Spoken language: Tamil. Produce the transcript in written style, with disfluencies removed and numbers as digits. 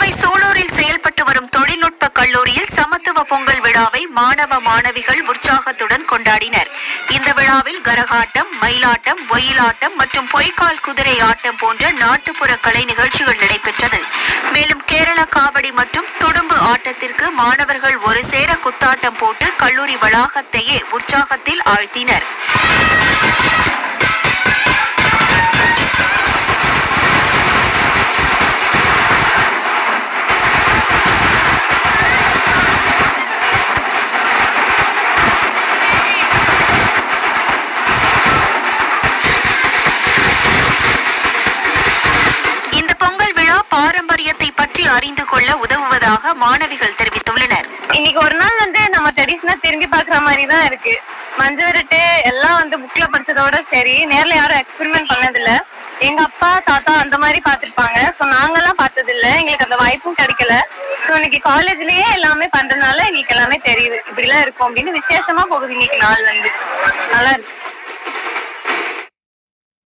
கோவை சூலூரில் செயல்பட்டு வரும் தொழில்நுட்ப கல்லூரியில் சமத்துவ பொங்கல் விழாவை மாணவ மாணவிகள் உற்சாகத்துடன் கொண்டாடினர். இந்த விழாவில் கரகாட்டம், மயிலாட்டம், ஒயிலாட்டம் மற்றும் பொய்க்கால் குதிரை ஆட்டம் போன்ற நாட்டுப்புற கலை நிகழ்ச்சிகள் நடைபெற்றது. மேலும் கேரள காவடி மற்றும் துடும்பு ஆட்டத்திற்கு மாணவர்கள் ஒரு சேர குத்தாட்டம் போட்டு கல்லூரி வளாகத்தையே உற்சாகத்தில் ஆழ்த்தினர். பாரம்பரியத்தை பற்றி அறிந்து கொள்ள உதவுவதாக மாணவிகள் தெரிவித்துள்ளனர். இன்னைக்கு ஒரு நாள் நம்ம ட்ரெடிஷனா திரும்பி பாக்குற மாதிரி தான் இருக்கு. மஞ்சள் விரட்டு எல்லாம் புக்ல படிச்சதோட சரி, நேர்ல யாரும் எக்ஸ்பெரிமெண்ட் பண்ணதில்ல. எங்க அப்பா தாத்தா அந்த மாதிரி பாத்துருப்பாங்க. சோ நாங்கெல்லாம் பார்த்தது இல்ல, எங்களுக்கு அந்த வாய்ப்பும் கிடைக்கல. சோ இன்னைக்கு காலேஜ்லயே எல்லாமே பண்றதுனால எங்களுக்கு எல்லாமே தெரியுது இப்படி எல்லாம் இருக்கும் அப்படின்னு. விசேஷமா போகுது இன்னைக்கு நாள். நல்லா இருக்கு.